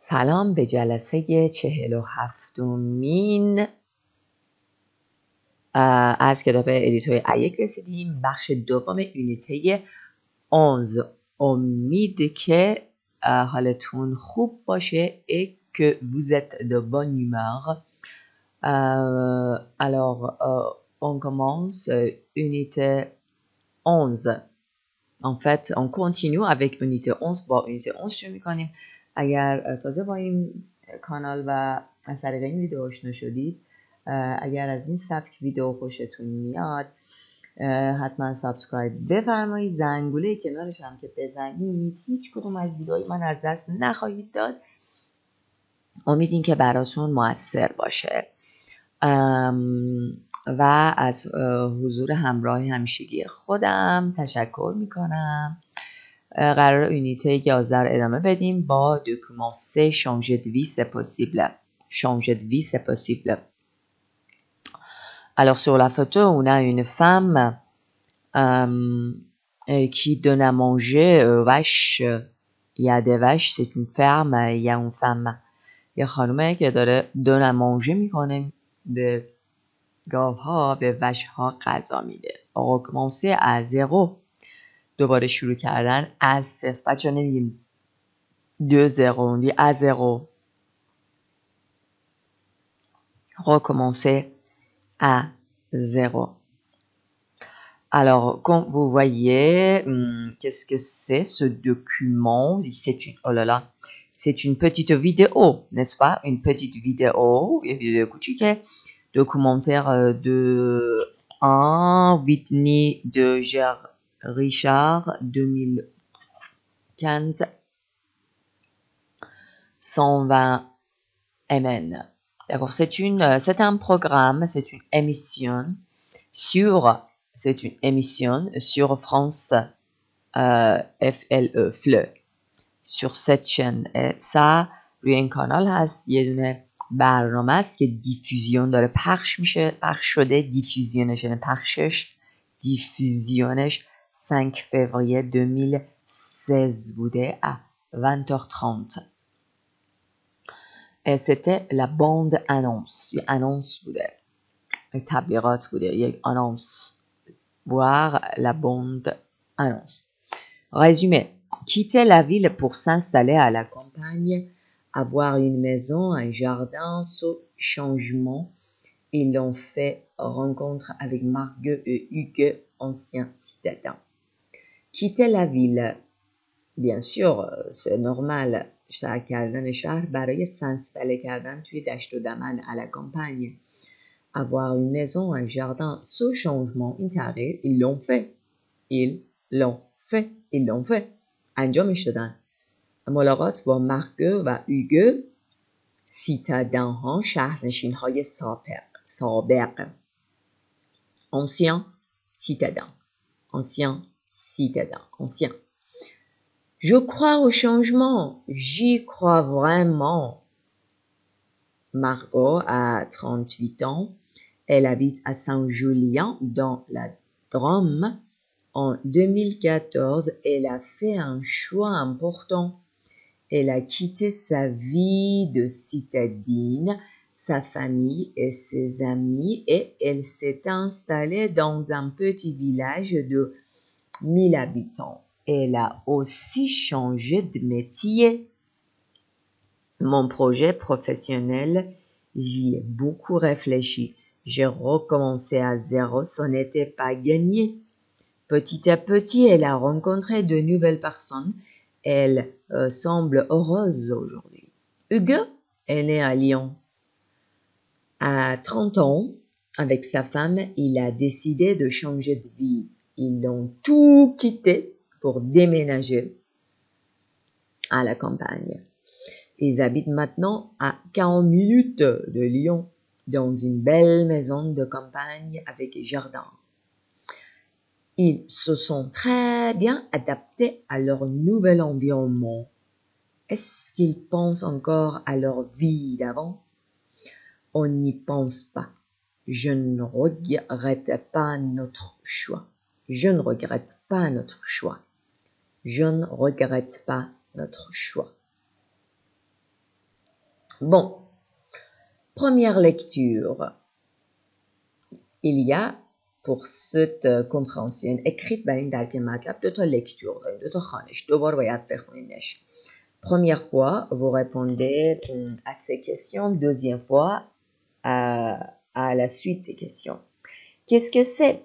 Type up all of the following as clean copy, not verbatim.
سلام به جلسه 47مین از کتاب ادیتوری ایک رسیدیم. بخش دوم یونیته 11. امید که حالتون خوب باشه et que vous êtes de bonne humeur. Alors, on commence unité 11. En fait, on continue avec unité 11. با unité 11 شروع میکنیم. اگر تازه با این کانال و از طریق این ویدیو آشنا شدید، اگر از این سبک ویدیو خوشتون میاد، حتما سابسکرایب بفرمایید، زنگوله کنارش هم که بزنید هیچ کدوم از ویدیوهای من از دست نخواهید داد. امیدیم که براتون موثر باشه و از حضور همراه همیشگی خودم تشکر میکنم. قرار یونیته 11 رو ادامه بدیم با دوکومان 3 changer de vie c'est possible. Changer de vie c'est possible. Alors sur la photo, on a une femme qui donne à manger aux vaches. Il y a des vaches, c'est une ferme, il y a une femme. یه خانومه که داره donne à manger میکنه به گاوها، به وشها غذا میده. recommencer à zéro. دوباره شروع کردن از صفر. بچه ها نمیگیم 2-0, on dit à 0. Recommencer à 0. Alors, comme vous voyez, qu'est-ce que c'est ce document? C'est une, oh là là, c'est une petite vidéo, n'est-ce pas? Une petite vidéo, une vidéo کوچیکه. Documentaire de Whitney de Richard 2015. 120 MN. D'accord, c'est un programme, c'est une émission sur France FLE, FLE, sur cette chaîne. Et ça, روی این کانال هست، یه دونه برنامه است که دیفیوزیون داره پخش میشه، پخش شده، دیفیوزیونش یعنی پخشش، دیفیوزیونش 5 février 2016 بوده à 20h30. Et c'était la bande annonce. یه annonce بوده، یک تبلیغات بوده، یک annonce. Voir la bande annonce. Résumé. Quitter la ville pour s'installer à la campagne, avoir une maison, un jardin, ce changement, ils l'ont fait rencontre avec Margot et Hugues, anciens citadins. Quitter la ville. Bien sûr, c'est normal. ترک کردن شهر برای s'installer کردن توی دشت و دمن à la campagne. Avoir une maison, un jardin, ce changement, این تغییر, ils l'ont fait. Ils l'ont fait. انجامش دادن. ملاقات با مارگو و اوگو، سیتادن ها، شهرنشین های سابق. Ancien citadin. Je crois au changement. J'y crois vraiment. Margot a 38 ans. Elle habite à Saint-Julien, dans la Drôme. En 2014, elle a fait un choix important. Elle a quitté sa vie de citadine, sa famille et ses amis, et elle s'est installée dans un petit village de 1000 habitants. Elle a aussi changé de métier. Mon projet professionnel, j'y ai beaucoup réfléchi. J'ai recommencé à zéro, ce n'était pas gagné. Petit à petit, elle a rencontré de nouvelles personnes. Elle semble heureuse aujourd'hui. Hugues est né à Lyon. À 30 ans, avec sa femme, il a décidé de changer de vie. Ils ont tout quitté pour déménager à la campagne. Ils habitent maintenant à 40 minutes de Lyon, dans une belle maison de campagne avec jardin. Ils se sont très bien adaptés à leur nouvel environnement. Est-ce qu'ils pensent encore à leur vie d'avant? On n'y pense pas. Je ne regrette pas notre choix. Je ne regrette pas notre choix. Je ne regrette pas notre choix. Bon, première lecture. Il y a pour cette compréhension écrite برای این درک مطلب دو تا لکتور داریم، دو تا خوانش، دوبار باید بخونینش. Première fois, vous répondez à ces questions. Deuxième fois, à la suite des questions. Qu'est-ce que c'est?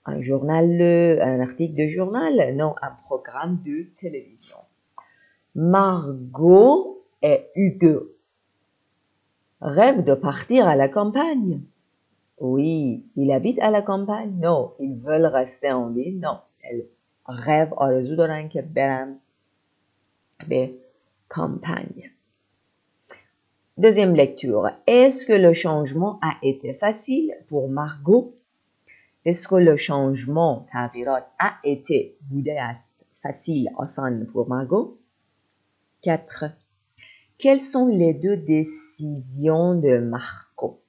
Un journal, un article de journal? Non, un programme de télévision. Margot et Hugo rêvent de partir à la campagne. Oui, ils habitent à la campagne. Non, ils veulent rester en ville. Non, elles rêvent آرزو دارن که برن به campagne. Deuxième lecture. Est-ce que le changement a été facile pour Margot? Est-ce que le changement تغییرات a été بوده است facile آسان pour Margot? 4. Quelles sont les deux décisions de Margot?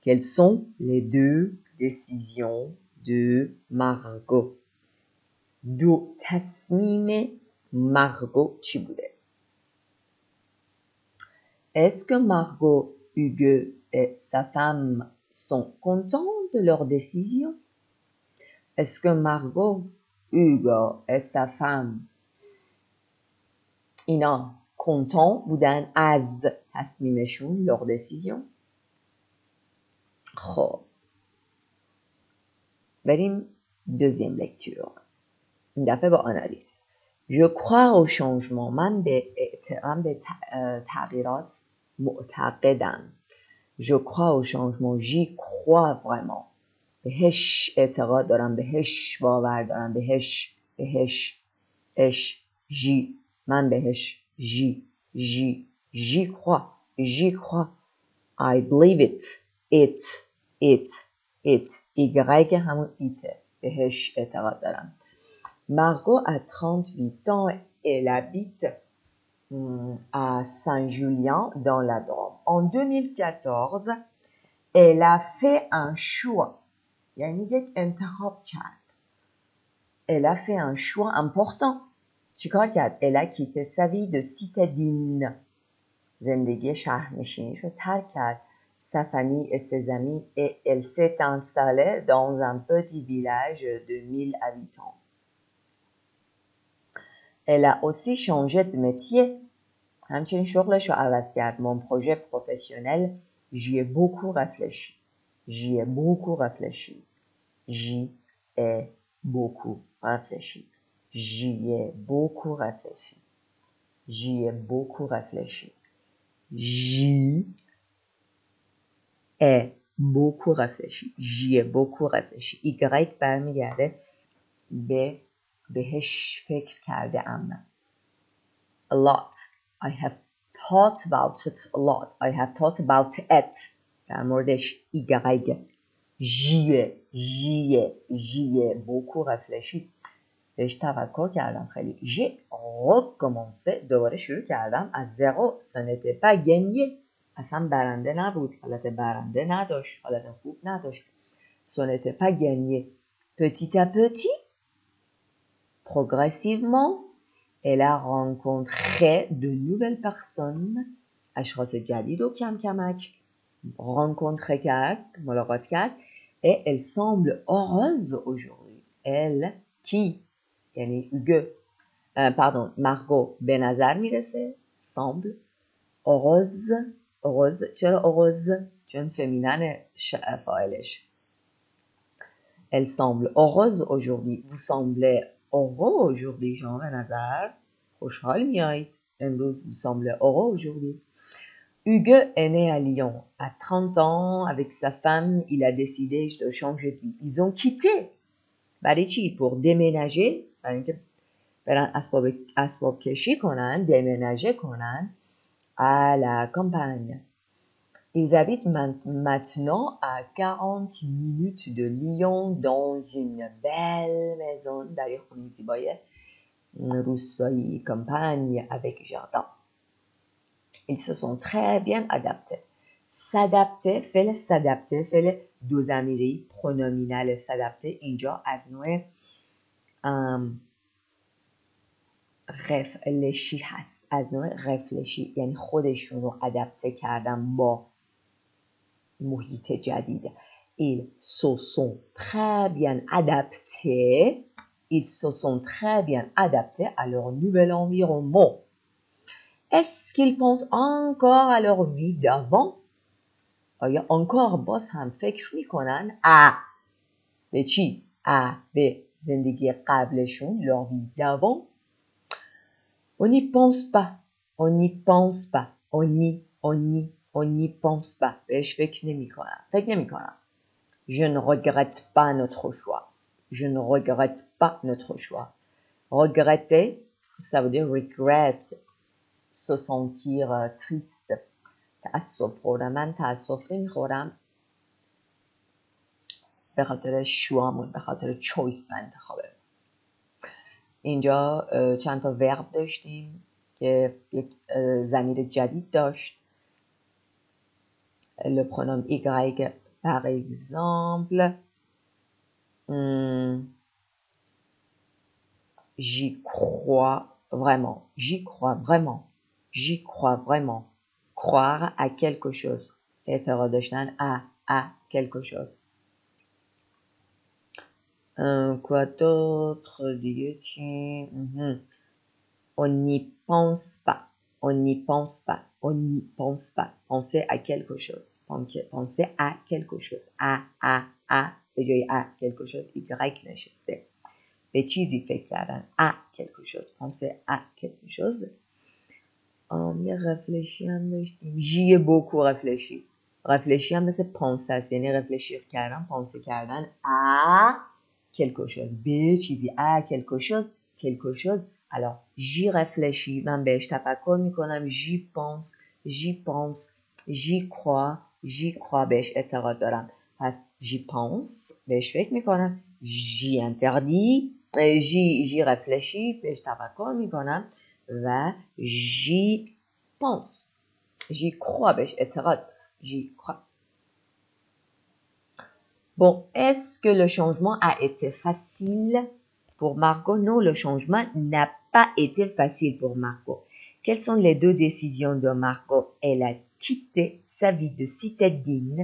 Quelles sont les deux décisions de Margot? دو تصمیم Margot چی بوده؟ Est-ce que Margot, Hugo et sa femme sont contents de leur décision? Est-ce que Margot, Hugo et sa femme اینا content بودن از تصمیمشون leur décision؟ خب بریم deuxième lecture. این دفعه با آنالیز. Je crois au changement. من به تغییرات معتقدم. Je crois au changement. J'y crois vraiment. بهش اعتقاد دارم. بهش باور دارم. بهش اش جی من بهش j'y crois. J'y crois. I believe it. it Y همون ایته. بهش اعتقاد دارم. Margot a 38 ans. Elle habite à Saint-Julien dans la Drôme. En 2014, elle a fait un choix. یعنی یک انتخاب کرد. Elle a fait un choix important. چیکار کرد؟ Elle a quitté sa vie de citadine. زندگی شهرنشینیش رو ترک کرد. Sa famille et ses amis et elle s'est installée dans un petit village de 1000 habitants. Elle a aussi changé de métier. همچنین شغلش رو عوض کرد. Mon projet professionnel, j'y ai beaucoup réfléchi. J'y ai beaucoup réfléchi. J'y ai beaucoup réfléchi. J'y ai beaucoup réfléchi. J'y ai beaucoup réfléchi. J'y ai beaucoup réfléchi. J'y ai beaucoup réfléchi. Y برمیگرده به بهش فکر کرده ام. A lot. I have thought about it a lot. I have thought about it. در موردش Y. J'y ai beaucoup réfléchi. بهش تفکر کردم خیلی. J'ai recommencé. دوباره شروع کردم از زیرو. Ce n'était pas gagné. اصلا برنده نبود. حالت برنده نداشت. حالت خوب نداشت. Ce n'était pas gagné. Petit à petit, progressivement, elle a rencontré de nouvelles personnes. اشخاص جدید و کم کمک rencontré کرد. ملاقات کرد. Et elle semble heureuse aujourd'hui. Elle qui یعنی Margot به نظر میرسه. semble heureuse. چرا heureuse؟ چون فمینن فاعلش. Elle semble heureuse aujourd'hui. Vous semblez heureux aujourd'hui. شما به نظر خوشحال میایید. امروز vous semblez heureux aujourd'hui. Hugo est né à Lyon. À 30 ans, avec sa femme, il a décidé de changer de vie. Ils ont quitté. برای چی؟ Pour déménager. برای اینکه برن اسباب کشی کنن. déménager کنن. À la campagne. Ils habitent maintenant à 40 minutes de Lyon dans une belle maison در یک خونه زیبای روستایی campagne avec jardin. Ils se sont très bien adaptés. S'adapter, فعل دو ضمیری پرونومینال s'adapter اینجا از نوع رفلشی هست. از نوع رفلشی یعنی خودشون رو ادپته کردن با محیط جدید. Ils se sont très bien adaptés. Ils se sont très bien adaptés à leur nouvel environnement. Est-ce qu'ils pensent encore à leur vie d'avant? آیا encore باز هم فکر میکنن به چی؟ به زندگی قبلشون leur vie d'avant. On n'y pense pas. On n'y pense pas. On n'y pense pas. بهش فکر نمی کنم. Je ne regrette pas notre choix. Je ne regrette pas notre choix. Regretter, ça veut dire regret, se sentir triste. تأسف خورم. من تأسف نمیخورم به خاطر شوامون، به خاطر چویس انتخابه. اینجا چند تا ورب داشتیم که یک ضمیر جدید داشت. Le pronom Y, par exemple, j'y crois vraiment. J'y crois vraiment. J'y crois vraiment. Croire à quelque chose. اعتقاد داشتن à quelque chose. Quoi d'autre دیگه چی؟ On n'y pense pas. On n'y pense pas. On n'y pense pas. Penser à quelque chose. Penser à quelque chose. À. به جای à quelque chose Y نشسته. به چیزی فکر کردن. À quelque chose. Penser à quelque chose. یه رفلشی هم داشتیم. J'y ai beaucoup réfléchi. رفلشی هم مثل پانسه است. یعنی رفلشی کردن، پانسه کردن. À quelque chose. به چیزی. À quelque chose. Quelque chose. Alors, j'y réfléchis. من بهش تفکر میکنم. J'y pense. J'y pense. J'y crois. J'y crois. بهش اعتقاد دارم. پس j'y pense. بهش فکر میکنم. J'y interdis. J'y réfléchis. بهش تفکر میکنم. و j'y pense. J'y crois. بهش اعتقاد. J'y crois. Bon, est-ce que le changement a été facile pour Margot? Non, le changement n'a pas été facile pour Margot. Quelles sont les deux décisions de Margot? Elle a quitté sa vie de citadine,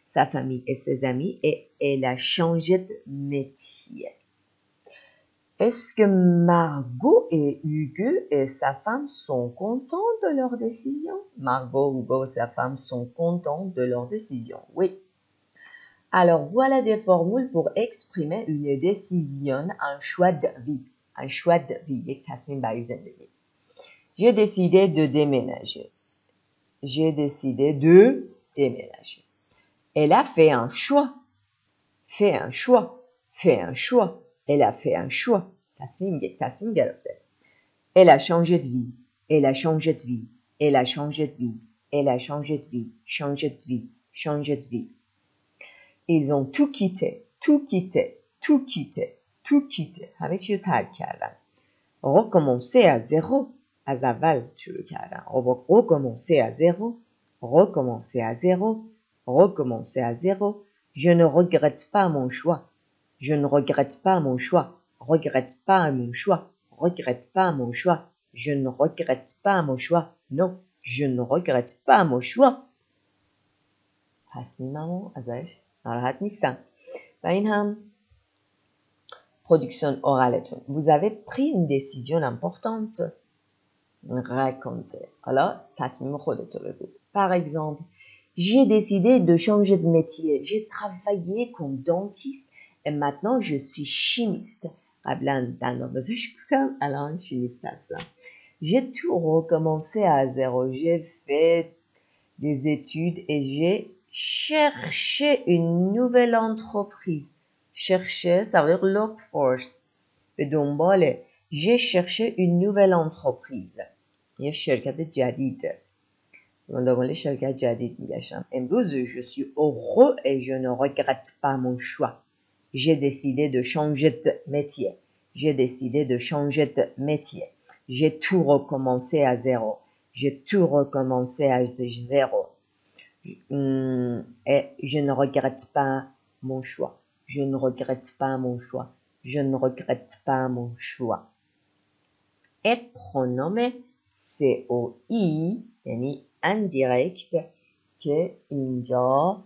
sa famille et ses amis, et elle a changé de métier. Est-ce que Margot et Hugo et sa femme sont contents de leur décision? Margot, Hugo et sa femme sont contents de leur décision. Oui. Alors, voilà des formules pour exprimer une décision, un choix de vie. Un choix de vie. یک تصمیم برای زندگی. J'ai décidé de déménager. J'ai décidé de déménager. Elle a fait un choix. Fait un choix. Fait un choix. Elle a fait un choix. تصمیم گرفته. Elle a changé de vie. Elle a changé de vie. Elle a changé de vie. Elle a changé de vie. Changé de vie. Changé de vie. Ils ont tout quitté, tout quitté, tout quitté, tout quitté. همه چی رو ترک کردن. Recommencer à zéro. از اول شروع کردن. Recommencer à zéro. Recommencer à zéro. Recommencer à zéro. Je ne regrette pas mon choix. Je ne regrette pas mon choix. Regrette pas mon choix. Regrette pas mon choix. Je ne regrette pas mon choix. Non, je ne regrette pas mon choix. تصمیممو ازش ناراحت نیستم. و این هم production oraleتون. Vous avez pris une décision importante. Racontez. حالا تصمیم خودتو بگو. Par exemple, j'ai décidé de changer de métier. J'ai travaillé comme dentiste et maintenant je suis chimiste. قبلا دندانپزشک بودم، الان chimiste هستم. J'ai tout recommencé à zéro. J'ai fait des études et j'ai chercher une nouvelle entreprise. Chercher, ça veut dire look for. به دنبال. J'ai cherché une nouvelle entreprise. یه شرکت جدیده. من دنبال شرکت جدید میگشتم. امروز je suis heureux et je ne regrette pas mon choix. J'ai décidé de changer de métier. J'ai décidé de changer de métier. J'ai tout recommencé à zéro. J'ai tout recommencé à zéro. Et je ne regrette pas mon choix. Je ne regrette pas mon choix. Je ne regrette pas mon choix. et pronom COI یعنی indirect که اینجا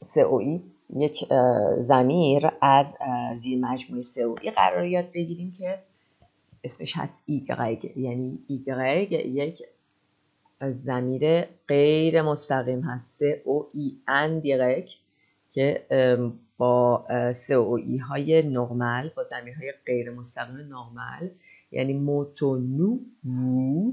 COI یک ضمیر از زیر مجموعه COI قرار یاد بگیریم که اسمش هست Y یعنی Y یک ضمیر غیر مستقیم هست COI indirect که با COI های نرمال با ضمیرهای غیر مستقیم نرمال یعنی موتو نو وو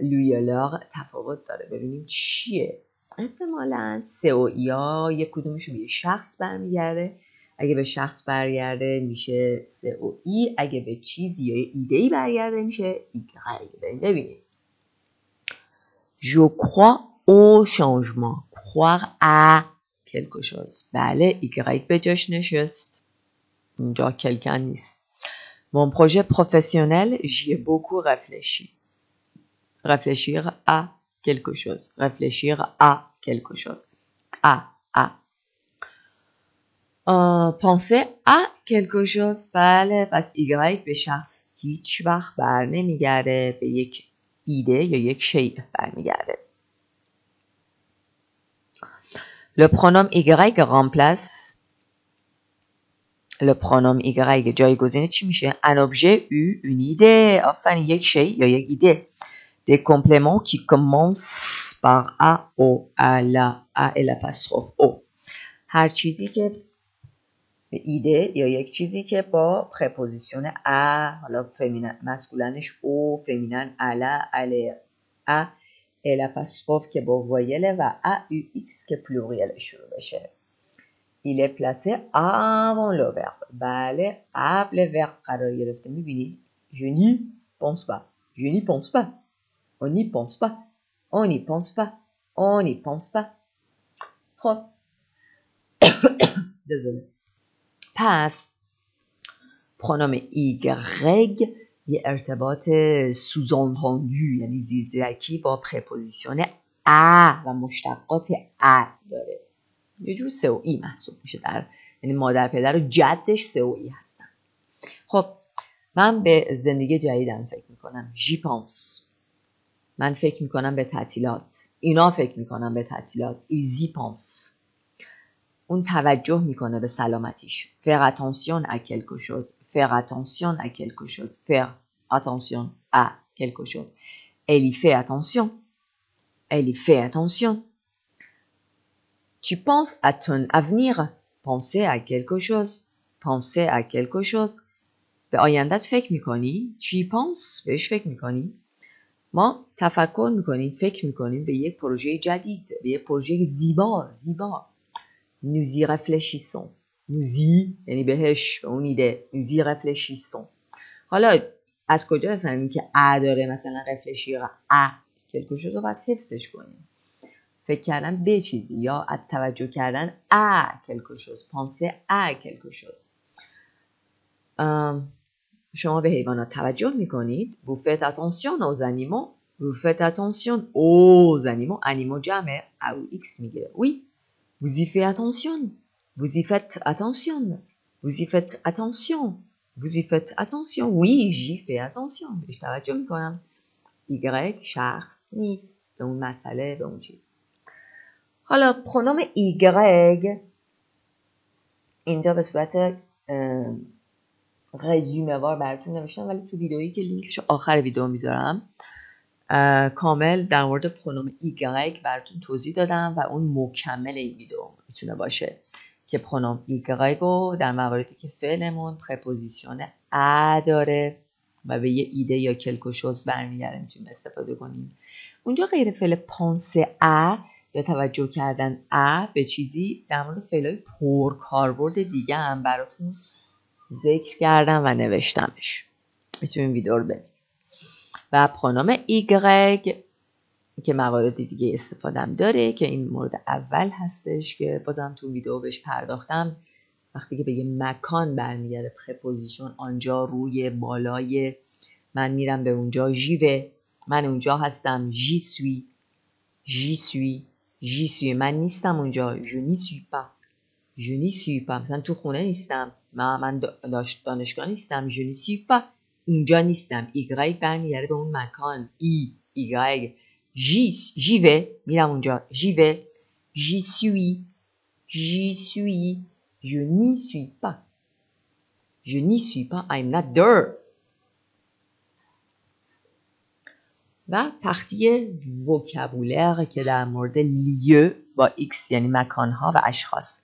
لویلار تفاوت داره. ببینیم چیه. احتمالاً COI ها یک کدومشون به شخص برمیگرده. اگه به شخص برگرده میشه COI، اگه به چیزی یا ایده‌ای برگرده میشه Y. ببینیم Je crois au changement. Croire à quelque chose. بله Y به جاش نشست. اینجا quelqu'un نیست. Mon projet professionnel, j'y ai beaucoup réfléchi. Réfléchir à quelque chose. Réfléchir à quelque chose. À. Penser à quelque chose. بله پس Y به شخص هیچ وقت بر نمیگرده، به یک ایده یا یک شیء برمیگرده. Le pronom Y remplace le pronom Y جایگزین چی میشه؟ Un objet ou une idée. آفرین یک شیء یا یک ایده. Des compléments qui commencent par A, O, A, la, A et l'apostrophe O. هر چیزی که ایده یا یک چیزی که با پرپوزیشن A، حالا فمینن مسکولنش O، فمینن الا، اله، A et l'apostrophe که با وایل و A, U, X که پلوریل شروع بشه. Il est placé avant le verbe. بله قبل verbe قرار گرفته. میبینید je n'y pense pas. Je n'y pense pas. On n'y pense pas. On n'y pense pas. On n'y pense pas. خب désolé. پس پرونوم Y یه ارتباط sous-entendu یعنی زیرزیرکی با پرپوزیشن A و مشتقات A داره. یه جور COI محسوب میشه، در یعنی مادر پدر و جدش COI هستن. خب من به زندگی جدیدم فکر میکنم. j'y pense. من فکر میکنم به تعطیلات. اینا فکر میکنم به تعطیلات. ils y pensent. اون توجه میکنه به سلامتیش. faire attention à quelque chose. faire attention à quelque chose. faire attention à quelque chose. elle y fait attention. elle y fait attention. Tu penses à ton avenir. Penser à quelque chose. Penser à quelque chose. به آیندت فکر میکنی؟ Tu y penses. بهش فکر میکنی؟ ما تفکر میکنیم، فکر میکنیم به یک پروژه جدید، به یک پروژه زیبا. Nous y réfléchissons. Nous y یعنی بهش، به اون ایده. Nous y réfléchissons. حالا از کجا بفهمیم که ا داره؟ مثلا réfléchir à quelque chose رو باید حفظش کنیم. فکر کردن به چیزی یا توجه کردن à quelque chose. Penser à quelque chose. شما به حیوانات توجه میکنید. Vous faites attention aux animaux. Vous faites attention aux animaux. Animaux جمع A ou X میگیره. Oui. Vous y faites attention. Vous y faites attention. Vous y faites attention. Vous y faites attention. Oui, j'y fais attention. بهش توجه میکنم. Y شخص نیست. به اون مسئله، به اون چیز. حالا پرونوم Y اینجا به صورت رزومه وار براتون نوشتم، ولی تو ویدئویی که لینکش آخر ویدئو میذارم کامل در مورد پرونوم Y براتون توضیح دادم و اون مکمل این ویدئو میتونه باشه که پرونوم Y رو در مواردی که فعلمون پرپوزیشن ا داره و به یه ایده یا کلکوشوز برمیگرده میتونیم استفاده کنیم. اونجا غیر فعل پانس ا یا توجه کردن ا به چیزی در مورد فعلای پر کاربرد دیگه هم براتون ذکر کردم و نوشتمش. میتونیم ویدیو رو ببینید. و پرونوم Y که موارد دیگه استفادهم داره که این مورد اول هستش که بازم تو ویدیو بهش پرداختم. وقتی که به یه مکان برمیگرده پرپوزیشن آنجا، روی، بالای، من میرم به اونجا، ژیوه، من اونجا هستم، j'y suis، j'y suis، j'y suis، من نیستم اونجا، je n'y suis pas، je n'y suis pas. مثلا تو خونه نیستم، من دانشگاه نیستم. je ne suis pas اینجا نیستم. ایگرگ برمیگرده به اون مکان. ایگرگ j'y vais میرم اونجا. j'y vais j'y suis je n'y suis pas I'm not there. و پختی وکابولر که در مورد لیو با x یعنی مکانها و اشخاص.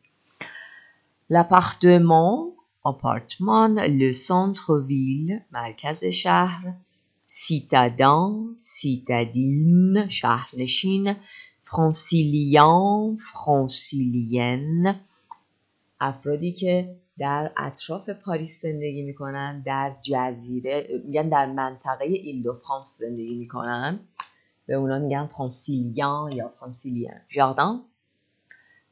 l'appartement آپارتمان، le centre-ville مرکز شهر، citadin citadine شهرنشین، francilien francilienne افرادی که در اطراف پاریس زندگی میکنن، در جزیره میگن در منطقه ایل دو فرانس زندگی میکنن، به اونا میگن فرانسیلیان یا فرانسیلین. جاردن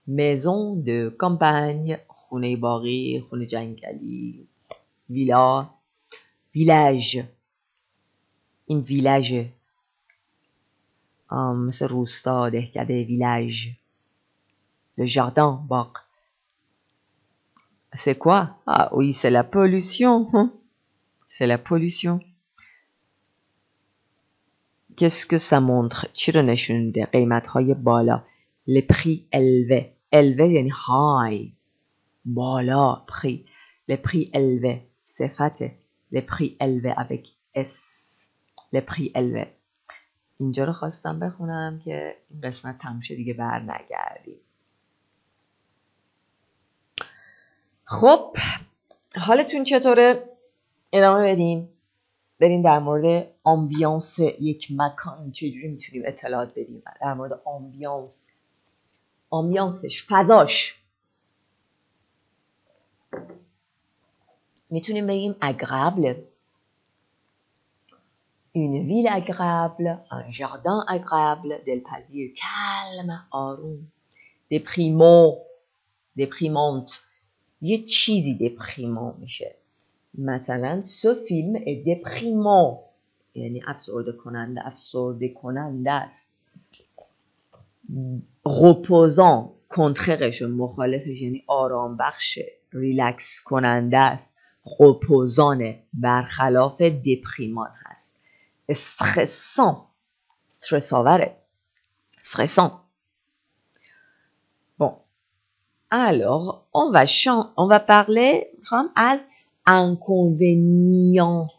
maison de campagne خونه باغی، خونه جنگلی، ویلا، ویلاژ این ویلاژ مثل روستا، دهکده، ویلاژ. le jardin باغ. C'est quoi? Ah oui, c'est la pollution. C'est la pollution. Qu'est-ce que ça montre? چی رو نشون میده؟ قیمت‌های بالا. les prix élevés. élevé یعنی high. بالا. prix. les prix élevés. صفته. les prix élevés avec S. les prix élevés. اینجا رو خواستم بخونم که این قسمت تموم شه دیگه بر نگردیم. خب حالتون چطوره؟ ادامه بدیم. بریم در مورد آمبیانس یک مکان چجوری میتونیم اطلاعات بدیم. در مورد آمبیانسش، فضاش میتونیم بگیم agréable، une ville agréable، un jardin agréable، دلپذیر، calme، آروم، déprimante، یه چیزی دپریمان میشه. مثلا ce film est déprimant یعنی افسرده کننده است. reposant کنترقش و مخالفش یعنی آرام بخشه، ریلکس کننده است. reposant برخلاف دپریمان هست. stressant استرس آوره. stressant. bon alors on va parler از inconvénients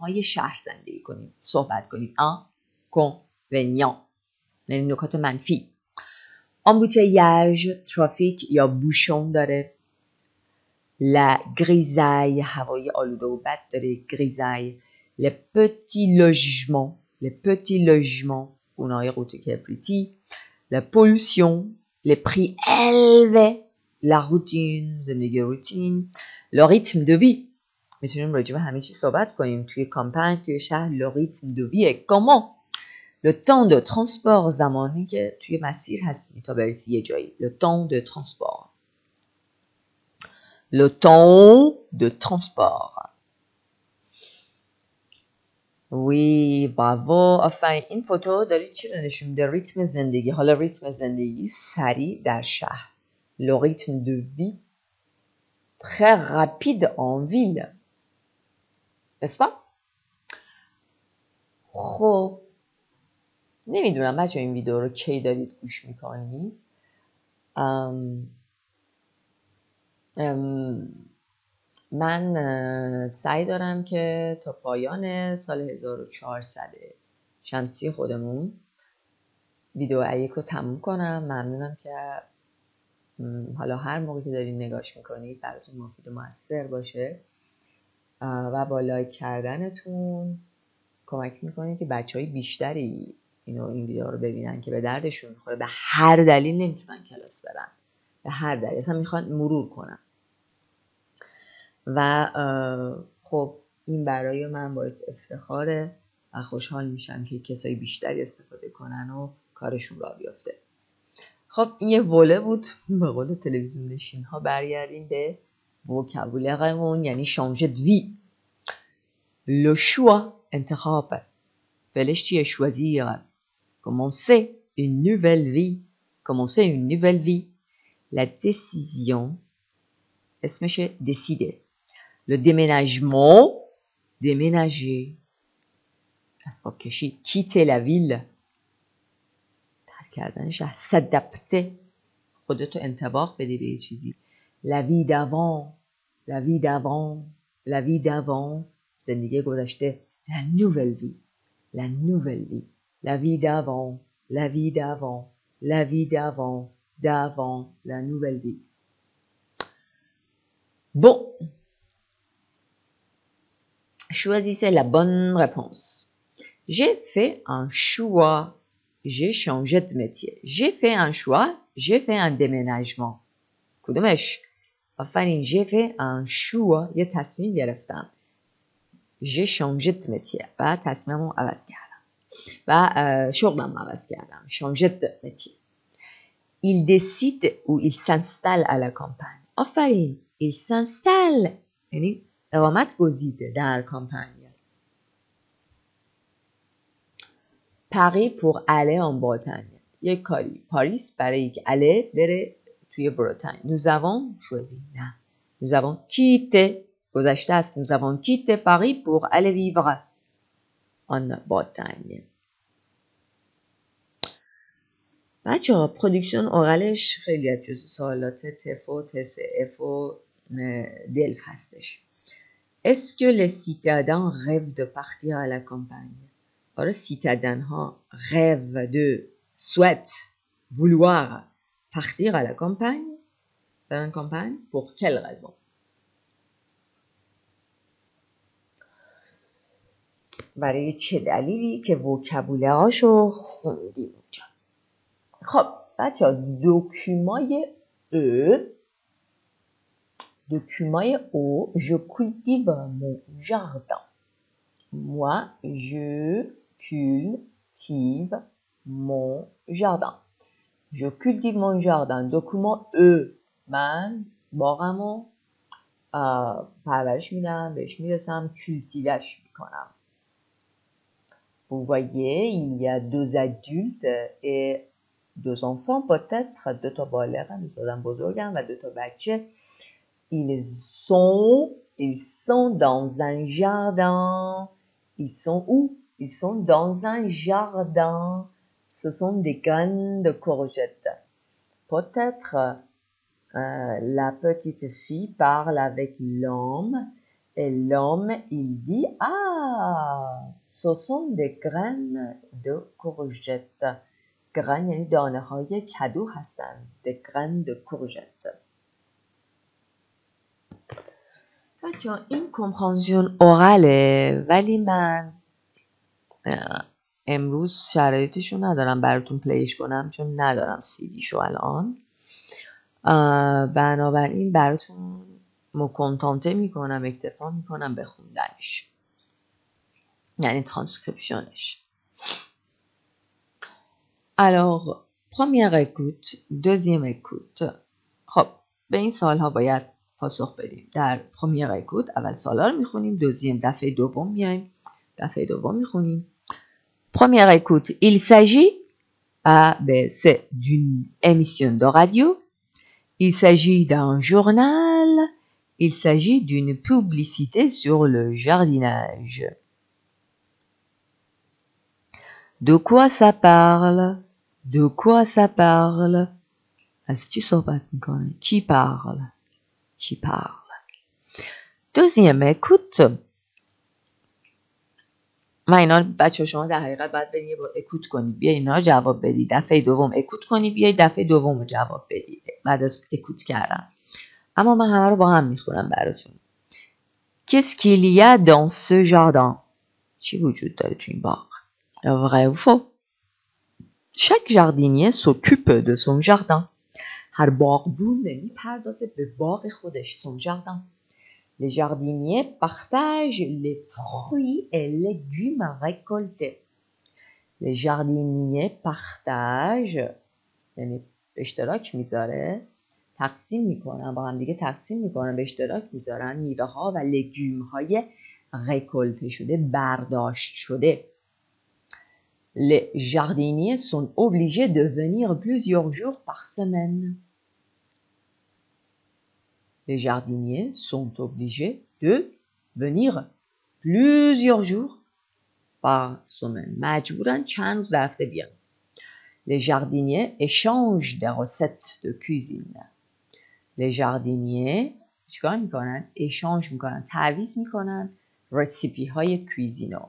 های شهر زندگی کنیم، صحبت کنیم. inconvénients یعنی نکات منفی. embouteillage ترافیک یا بوشون داره. la grisaille هوای آلوده و بد داره. grisaille. les petits logements خونه‌های قوطی کبریتی. la pollution les prix élevés la routine زندگی روتین. le rythme de vie میتونیم راجع به همه چیز صحبت کنیم. توی کامپانی، توی شهر le rythme de vie est comment. le temps de transport زمانی که توی مسیر هستی تا برسی یه جایی. le temps de transport. le temps de transport. وی bravo. آفرین. این فوتو داری چی رو نشون میده؟ ریتم زندگی. حالا ریتم زندگی سریع در شهر. le rythme de vie très rapide en ville. n'est-ce pas؟ خب نمیدونم بچه این ویدیو رو کی دارید گوش میکنید. من سعی دارم که تا پایان سال 1400 شمسی خودمون ویدیو ایک رو تموم کنم. ممنونم که حالا هر موقع که دارین نگاش میکنید براتون مفید و مؤثر باشه و با لایک کردنتون کمک میکنید که بچهای بیشتری این ویدیو رو ببینن که به دردشون میخوره. به هر دلیل نمیتونن کلاس برن، به هر دلیل اصلا میخوان مرور کنن و خب این برای من باعث افتخاره و خوشحال میشم که کسای بیشتری استفاده کنن و کارشون را بیفته. خب این یه وله بود. به قول تلویزیون نشین ها برگردیم به وکابولرمون یعنی شانژ دوی. le choix انتخاب. فعلش چیه؟ choisir. commencer une nouvelle vie. la décision اسمشه décider. Le déménagement déménager. اسباب کشی. quitter la ville ترک کردن شهر. s'adapter خودتو انطباق بدی به یه چیزی. la vie d'avant la vie d'avant la vie d'avant زندگی گذشته. la nouvelle vie la nouvelle vie la vie d'avant la vie d'avant la vie d'avant d'avant la nouvelle vie. Bon, choisissez la bonne réponse. J'ai fait un choix. J'ai changé de métier. J'ai fait un choix. J'ai fait un déménagement. کدومش؟ آفرین. J'ai fait un choix. یه تصمیم گرفتم. J'ai changé de métier. و تصمیممو عوض کردم. و شغلم عوض کردم. Changé de métier. Il décide ou il s'installe à la campagne. آفرین. Il s'installe. یعنی اقامت گزیده در کامپانی. Paris pour aller en Bretagne. یک کاری. پاریس برای که aller بره توی برتانیا. Nous avons choisi. نه. Nous avons quitté. گذشته است. Nous avons quitté Paris pour aller vivre en Bretagne. بچه ها پرودکشن اورالش خیلی از جزء سوالات تف و TCF و دلف هستش. Est-ce que les citadins rêvent de partir à la campagne? آره citadins ها rêvent de souhaitent vouloir partir à la campagne. Dans la campagne pour quelle raison? برای چه دلیلی که وکبوله‌هاشو خوندیم اونجا. خب بچه ها دکومای je cultive mon jardin. Moi, je cultive mon jardin. Je cultive mon jardin. دکوما من باغمو پرورش میدم، بهش میرسم، کلتیوش میکنم. Vous voyez, il y a 2 adultes et 2 enfants peut-être, 2 تا بالغن، 2 تا آدم بزرگن و 2 تا بچه. Ils sont dans un jardin. Ils sont où? Ils sont dans un jardin. Ce sont des graines de courgettes. Peut-être la petite fille parle avec l'homme et l'homme il dit ah ce sont des graines de courgettes. graines یعنی دانه های کدو هستن. des graines de courgettes. بچه این کمپانزیون اوراله ولی من امروز شرایطشو ندارم براتون پلیش کنم چون ندارم سیدیشو الان. بنابراین براتون مکنتانته میکنم، اکتفا میکنم به خوندنش، یعنی ترانسکریپشنش. Alors, première écoute, deuxième écoute. خب به این سوالها باید پاسخ بدیم. در première écoute اول سوالا رو میخونیم، deuxième دفعه دوم میایم، دفعه دوم میخونیم. Première écoute, il s'agit c'est d'une émission de radio. Il s'agit d'un journal. Il s'agit d'une publicité sur le jardinage. De quoi ça parle? De quoi ça parle? از چی صحبت میکنه؟ Qui parle? Qui parle? Deuxième écoute. من اینا بچه شما در حقیقت باید برید یه بار اکوت کنید، بیاید اینا جواب بدید. دفعه دوم اکوت کنید، بیاید دفعه دوم رو جواب بدید بعد از اکوت کردن. اما من همه رو با هم میخونم براتون. Qu'est-ce qu'il y a dans ce jardin? چی وجود داره تو این باغ؟ Vrai ou faux? Chaque jardinier s'occupe de son jardin. هر باغبون میپردازه به باغ خودش. son jardin. Les jardiniers partagent les fruits et légumes récoltés. Les jardiniers partagent یعنی اشتراک میذاره، تقسیم میکنن، با هم دیگه تقسیم میکنن، به اشتراک میذارن میوه ها و لگوم های récolté شده، برداشت شده. Les jardiniers sont obligés de venir plusieurs jours par semaine. Les jardiniers sont obligés de venir plusieurs jours par semaine. مجبورن چند روز در هفته بیان. Les jardiniers échangent des recettes de cuisine. Les jardiniers چیکار میکنن؟ échange میکنن، تعویض میکنن رسیپی های کویزینو.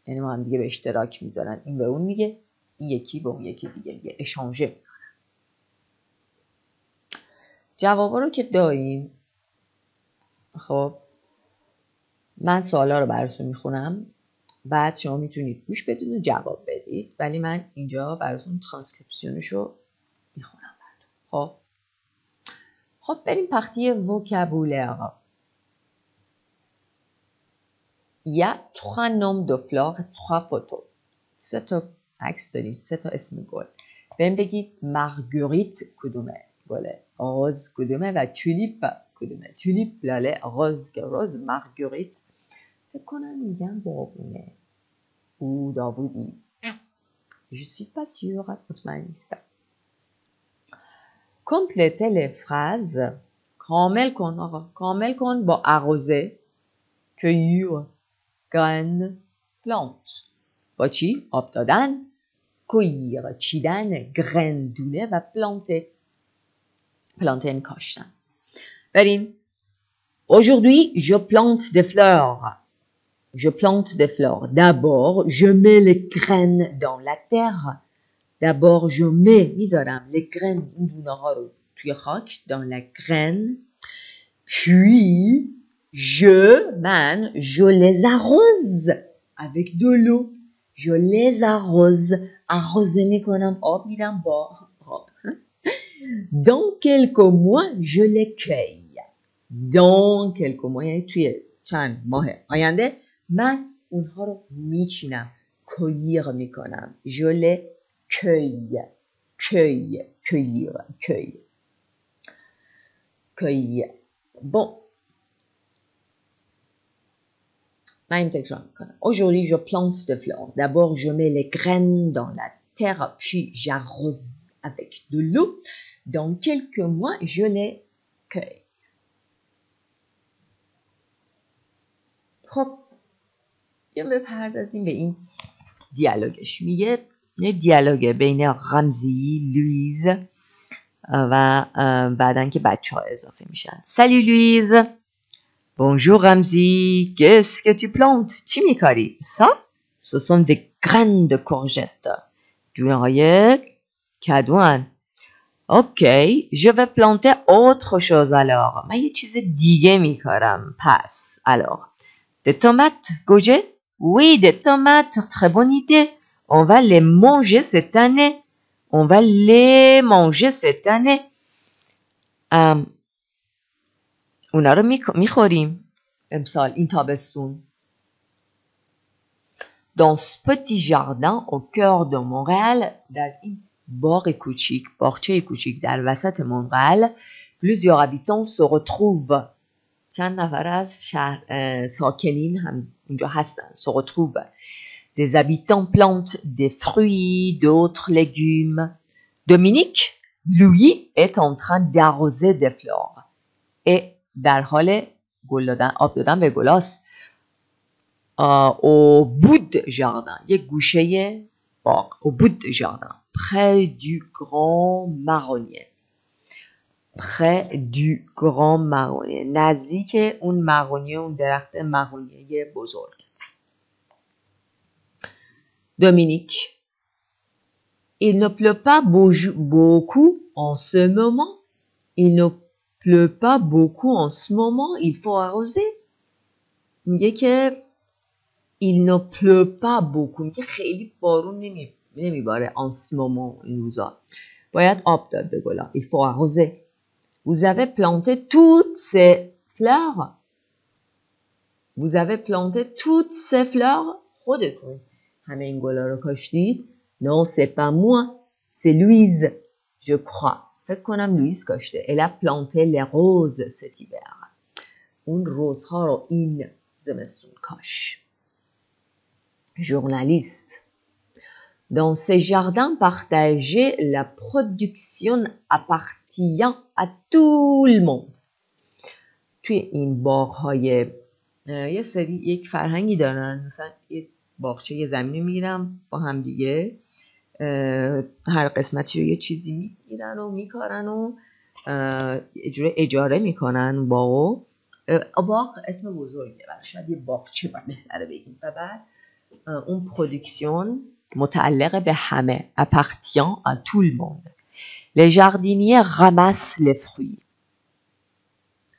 یعنی ما هم دیگه به اشتراک میذارن، این به اون میگه، این یکی به اون یکی دیگه میگه، اشانژه میکنن. جوابا رو که داریم، خب من سوالا رو براتون میخونم، بعد شما میتونید گوش بدید و جواب بدید، ولی من اینجا براتون ترانسکریپسیونش رو میخونم براتون. خب بریم پختی وکابولر. Il y a 3 noms de fleurs, 3 photos. 3 تا عکس داریم، 3 تا اسم گل. بهم بگید مارگریت کدومه گله، روز کدومه و تولیپ کدومه. تولیپ لاله، روز که روز، مارگریت فکر کنم میگم بابونه او داوودی. Je suis pas sûre، مطمئن نیستم. Complétez les phrases. کامل کن آقا، کامل کن با arroser، cueillir، graines، plante. با چی؟ آب دادن، cueillir، چیدن، graines، دونه و planter. planter یعنی کاشتن. بریم. Aujourd'hui, je plante des fleurs. Je plante des fleurs. D'abord, je mets les graines dans la terre. D'abord, je mets, میذارم les graines، این دونه ها رو توی خاک، dans la graine. Puis, je les arrose avec de l'eau. Je les arrose. arrose میکنم، آب میدم با آب. Dans quelques mois, je les cueille. Dans quelques mois، یعنی توی چند ماه آینده من اونها رو میچینم، cueillir میکنم. Je les cueille. cueille. cueillir. cueille. cueille. Bon. من تکرار میکنم. Aujourd'hui, je plante des fleurs. D'abord, je mets les graines dans la terre, puis j'arrose avec de l'eau. Dans quelques mois, je les cueille. خب بیام بپردازیم به این دیالوگش. میگه یه دیالوگ بین رمزی، لویز و بعدن که بچه ها اضافه میشن. Salut Louise. Bonjour Ramzi. Qu'est-ce que tu plantes? چی میکاری؟ Ça, ce sont des graines de courgettes. دونه های کدوان. Ok, je vais planter autre chose alors. من یه چیز دیگه میکارم. پس alors. Des tomates, goji? Oui, des tomates, très bonne idée. On va les manger cette année. On va les manger cette année. اونا رو میخوریم امسال این تابستون. Dans ce petit jardin au cœur de Montréal, در این باغ کوچیک، باغچه کوچیک در وسط مونرال، plusieurs habitants se retrouvent. چند نفر از ساکنین هم اینجا هستن. Se retrouvent. Des habitants plantent des fruits, d'autres légumes. Dominique, lui, est en train d'arroser des fleurs. Et در حال گل دادن، آب دادن به گلاست. Au bout du jardin, یک گوشه باغ. Au bout du jardin, près du grand marronnier. Près du grand marronnier. نزدیک اون marronnier، اون درخت marronnier بزرگ. Dominique, il ne pleut pas beaucoup en ce moment. Il ne pleut pas beaucoup en ce moment. Il faut arroser. میگه که il ne pleut pas beaucoup. میگه خیلی بارون نمیباره en ce moment این روزا. باید آب داد به گلا. Il faut arroser. Vous avez planté toutes ces fleurs. Vous avez planté toutes ces fleurs. خودتون همه این گلا رو کاشتید. Non, c'est pas moi. C'est Louise. Je crois. فکر کنم لوئیس کاشته. Elle a planté les roses cet hiver. اون روزها رو این زمستون کاش. Journaliste. Dans ces jardins partagés, la production appartient à tout le monde. توی این باغ‌های یه سری یک فرهنگی دارن، مثلا یه باغچه یه زمینی میگیرن با هم دیگه، هر قسمتی رو یه چیزی میگیرن و میکارن و اجاره میکنن باغو. باغ اسم بزرگه، شاید یه باغچه بهتره بگیم. و بعد اون پرودکسیون متعلق به همه، appartient à tout le monde. Les jardiniers ramassent les fruits.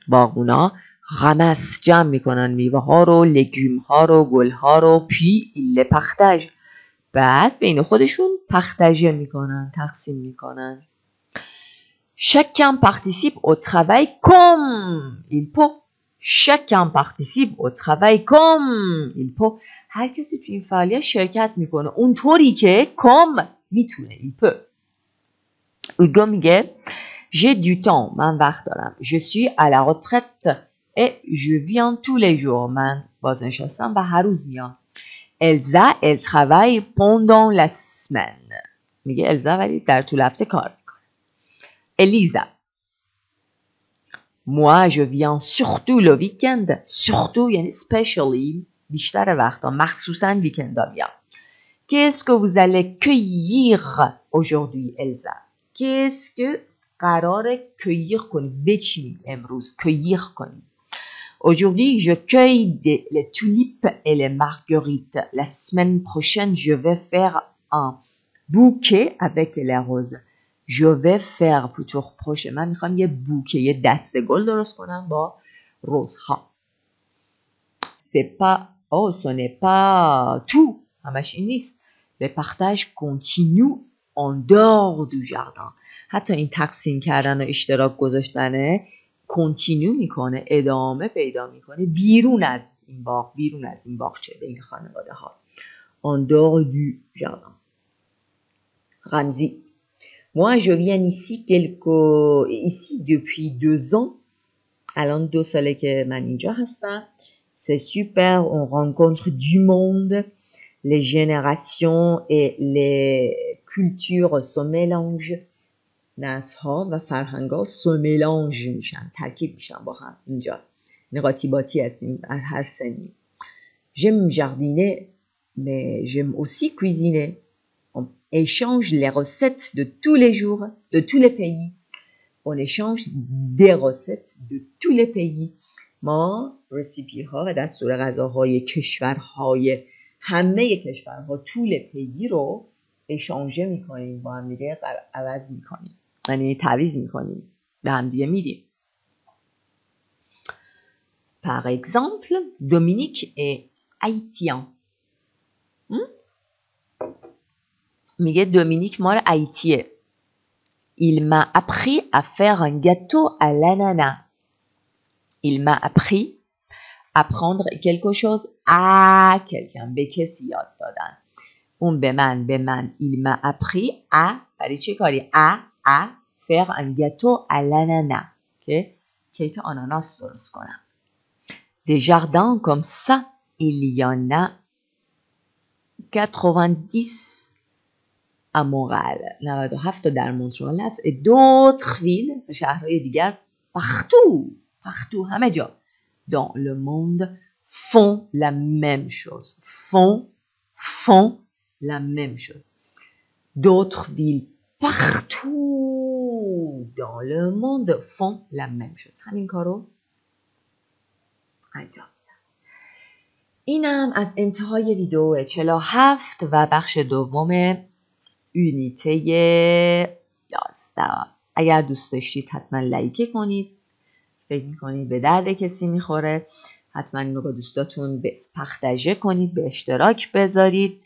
باغونا ramassent جمع میکنن میوه ها رو، لگوم ها رو، گل ها رو، puis ils les partagent. بعد بین خودشون پختجه میکنن، تقسیم میکنن. Chacun participe au travail comme il peut. Chacun participe au travail comme il peut. هر کسی تو این فعالیت شرکت میکنه اونطوری که کم میتونه. il peut. اوگو میگه j'ai du temps. من وقت دارم. Je suis à la retraite et je viens tous les jours. من بازنشستم و هر روز میام. Elsa, elle travaille pendant la semaine. میگه الزا ولی در طول هفته کار میکنه. Elisa. Moi, je viens surtout le week-end. Surtout یعنی especially بیشتر وقتا، مخصوصا ویکندا میام. Qu'est-ce que vous allez cueillir aujourd'hui, Elsa? Qu'est-ce que قراره cueillir کنید؟ بچینید امروز. cueillir کنید. Aujourd'hui, je cueille les tulipes et les marguerites. La semaine prochaine, je vais faire un bouquet avec les roses. Je vais faire futur proche. من میخوام یه بوکه، یه دسته گل درست کنم با روزها. C'est pas, oh, ce n'est pas tout. همش این نیست. Le partage continue en dehors du jardin. حتی این تقسیم کردن و اشتراک گذاشتنه کنتینیو میکنه، ادامه پیدا میکنه بیرون از این باغ، بیرون از این باغچه، بین خانواده ها. En dehors du jardin. رمزی. Moi je viens ici depuis 2 ans. الان 2 ساله که من اینجا هستم. C'est super, on rencontre du monde. Les générations et les cultures se mélangent. نسل‌ها و فرهنگ‌ها سوملانژ میشن، ترکیب میشن با هم اینجا. نقاطی هستیم در هر سنی. J'aime jardiner, mais j'aime aussi cuisiner. On échange les recettes de tous les jours, de tous les pays. On échange des recettes de tous les pays. ما رسیپی ها و دستور غذاهای کشورهای همه کشورها طول پیی رو اشانژه میکنیم، با هم دیگه عوض میکنیم، یعنی تعویض میکنیم، به هم دیگه میدیم. Par exemple, Dominique est haïtien. میگه دومینیک مال هایتیه. Il m'a appris à faire un gâteau à l'ananas. Il m'a appris apprendre quelque chose à quelqu'un. به کسی یاد دادن. اون به من. Il m'a appris à برای چه کاری؟ à faire un gâteau à l'ananas. که کیک آناناس درست کنم. Des jardins comme ça, il y en a 90 à Montréal. 97 در مونترال هست. Et d'autres villes, شهرهای دیگر partout, همه جا. Dans le monde font la même chose. Font la même chose. D'autres villes partout dans le monde font la même chose. همین کارو انجام میدن. اینم از انتهای ویدیو 47 و بخش دوم یونیته 11. اگر دوست داشتید حتما لایک کنید. فکر میکنید به درد کسی میخوره، حتما اینو با دوستاتون پختجه کنید، به اشتراک بذارید.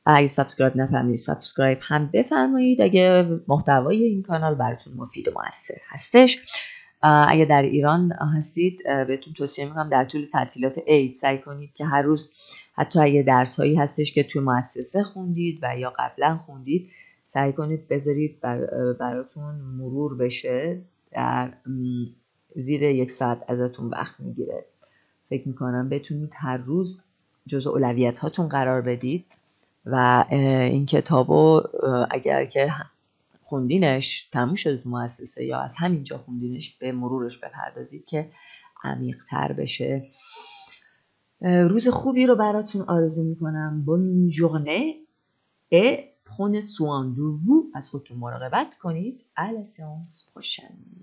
اگه سابسکرایب نفرمایید سابسکرایب هم بفرمایید اگه محتوای این کانال براتون مفید و مؤثر هستش. اگه در ایران هستید بهتون توصیه میکنم در طول تعطیلات عید سعی کنید که هر روز، حتی اگه درسایی هستش که توی مؤسسه خوندید و یا قبلا خوندید، سعی کنید بذارید براتون مرور بشه. در زیر 1 ساعت ازتون وقت میگیره. فکر میکنم بتونید هر روز جزء اولویت هاتون قرار بدید و این کتابو اگر که خوندینش تموم شده تو مؤسسه یا از همینجا خوندینش به مرورش بپردازید که عمیق‌تر بشه. روز خوبی رو براتون آرزو میکنم. Bonne journée et prenez soin de vous. از خودتون مراقبت کنید. À la séance prochaine.